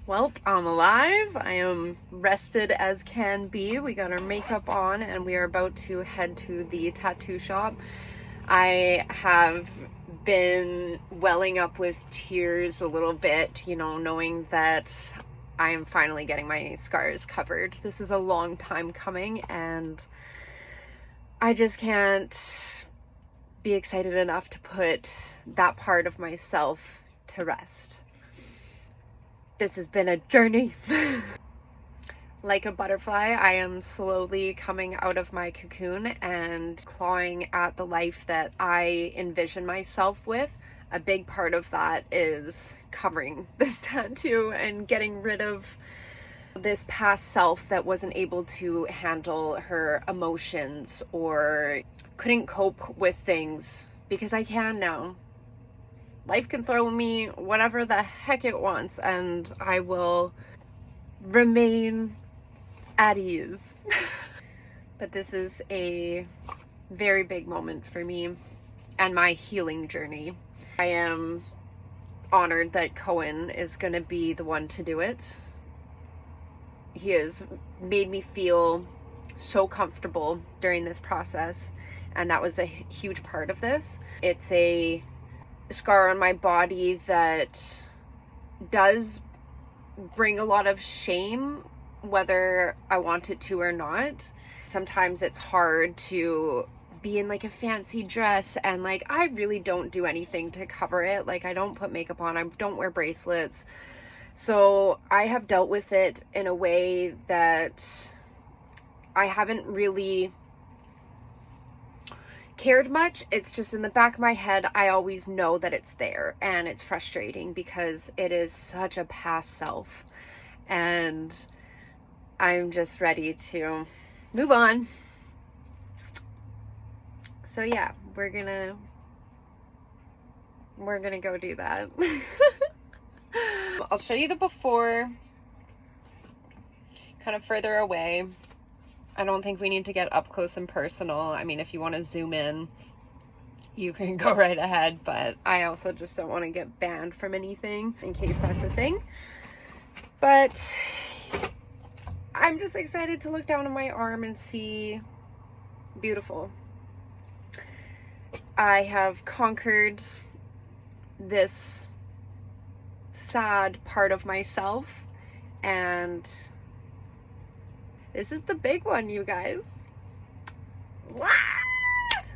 Well, I'm alive. I am rested as can be. We got our makeup on and we are about to head to the tattoo shop. I have been welling up with tears a little bit, knowing that I am finally getting my scars covered. This is a long time coming and I just can't be excited enough to put that part of myself to rest. This has been a journey. Like a butterfly, I am slowly coming out of my cocoon and clawing at the life that I envision myself with. A big part of that is covering this tattoo and getting rid of this past self that wasn't able to handle her emotions or couldn't cope with things, because I can now. Life can throw me whatever the heck it wants and I will remain at ease. But this is a very big moment for me and my healing journey. I am honored that Cohen is going to be the one to do it. He has made me feel so comfortable during this process, and that was a huge part of this. It's a scar on my body that does bring a lot of shame, whether I want it to or not. Sometimes it's hard to be in like a fancy dress and like I really don't do anything to cover it. Like I don't put makeup on, I don't wear bracelets. So I have dealt with it in a way that I haven't really cared much. It's just in the back of my head, I always know that it's there, and it's frustrating because it is such a past self and I'm just ready to move on. So yeah, we're gonna go do that. I'll show you the before kind of further away. I don't think we need to get up close and personal. I mean, if you want to zoom in, you can go right ahead, but I also just don't want to get banned from anything in case that's a thing. But I'm just excited to look down on my arm and see beautiful. I have conquered this sad part of myself, and this is the big one, you guys.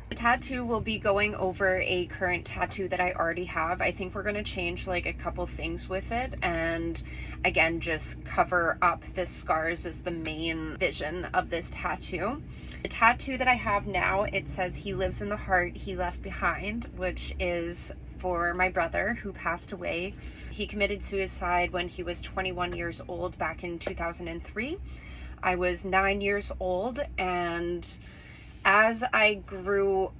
The tattoo will be going over a current tattoo that I already have. I think we're going to change like a couple things with it, and again just cover up the scars is the main vision of this tattoo. The tattoo that I have now, it says "He lives in the heart he left behind," which is for my brother who passed away. He committed suicide when he was 21 years old back in 2003. I was 9 years old, and as I grew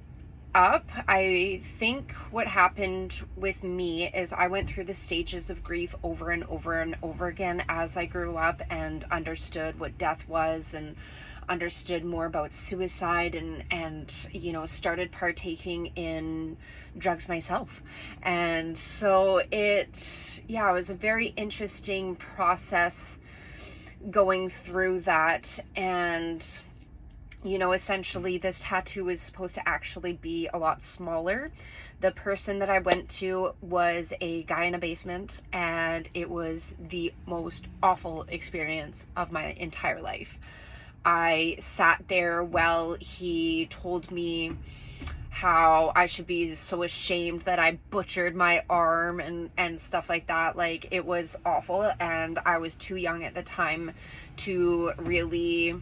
up, I think what happened with me is I went through the stages of grief over and over and over again as I grew up and understood what death was and understood more about suicide and started partaking in drugs myself. And so it was a very interesting process going through that. And essentially this tattoo was supposed to actually be a lot smaller. The person that I went to was a guy in a basement, and it was the most awful experience of my entire life. I sat there while he told me how I should be so ashamed that I butchered my arm and stuff like that. Like, it was awful, and I was too young at the time to really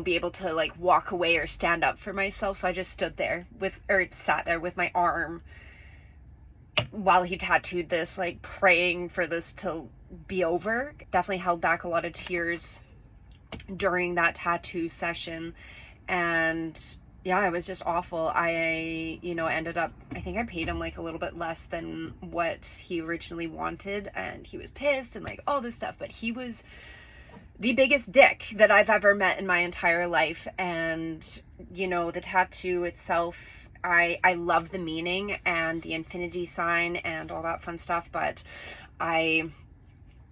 be able to like walk away or stand up for myself. So I just sat there with my arm while he tattooed this, like praying for this to be over. Definitely held back a lot of tears during that tattoo session. And yeah, it was just awful. I ended up, I think I paid him like a little bit less than what he originally wanted, and he was pissed and like all this stuff, but he was the biggest dick that I've ever met in my entire life. And the tattoo itself, I love the meaning and the infinity sign and all that fun stuff, but I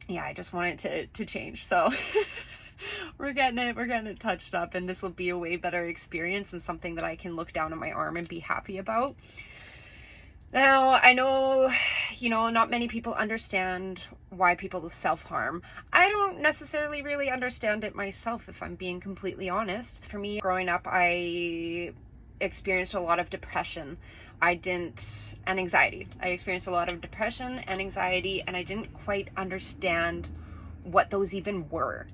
yeah, I just want it to change. So we're getting it touched up, and this will be a way better experience and something that I can look down on my arm and be happy about. Now, I know, not many people understand why people self-harm. I don't necessarily really understand it myself, if I'm being completely honest. For me, growing up, I experienced a lot of depression. And anxiety. I experienced a lot of depression and anxiety, and I didn't quite understand what those even were.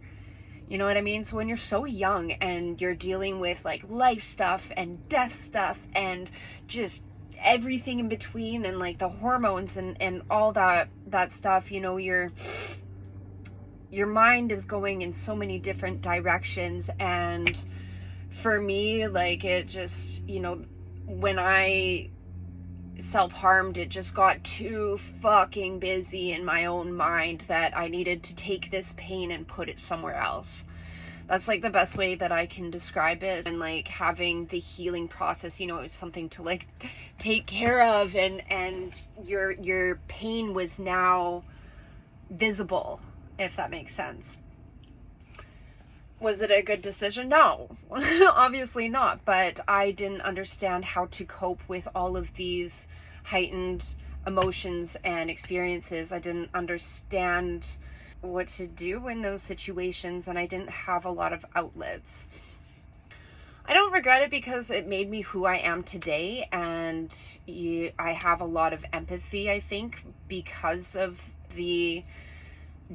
You know what I mean? So when you're so young and you're dealing with like life stuff and death stuff and just everything in between, and like the hormones and all that stuff, your mind is going in so many different directions. And for me, like, it just, when I self-harmed, it just got too fucking busy in my own mind that I needed to take this pain and put it somewhere else. That's like the best way that I can describe it. And like having the healing process, it was something to like take care of, and your pain was now visible, if that makes sense. Was it a good decision? No, obviously not. But I didn't understand how to cope with all of these heightened emotions and experiences. I didn't understand what to do in those situations, and I didn't have a lot of outlets. I don't regret it because it made me who I am today, and I have a lot of empathy, I think, because of the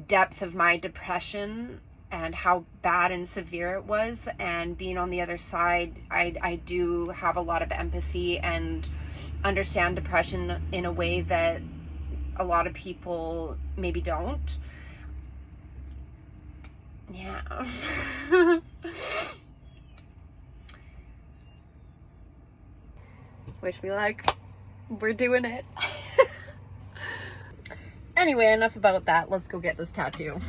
depth of my depression and how bad and severe it was. And being on the other side, I do have a lot of empathy and understand depression in a way that a lot of people maybe don't. Yeah. Wish me luck. We're doing it. Anyway, enough about that. Let's go get this tattoo.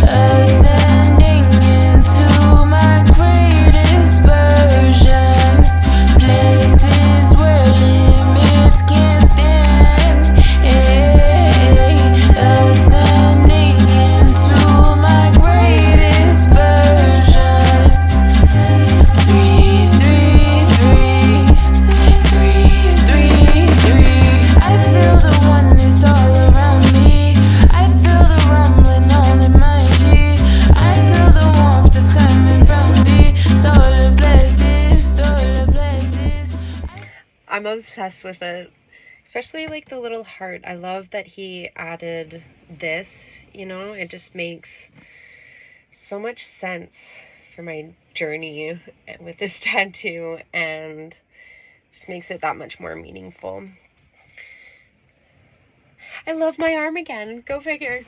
Ascending into my greatest versions, places where limits can't stand. Ascending into my greatest versions. 3, 3, 3, 3, 3. I feel the oneness all around me. I feel the rumbling all in my G. I feel the warmth that's coming from the solar plexus. I'm obsessed with it. Especially like the little heart. I love that he added this, it just makes so much sense for my journey with this tattoo, and just makes it that much more meaningful. I love my arm again. Go figure.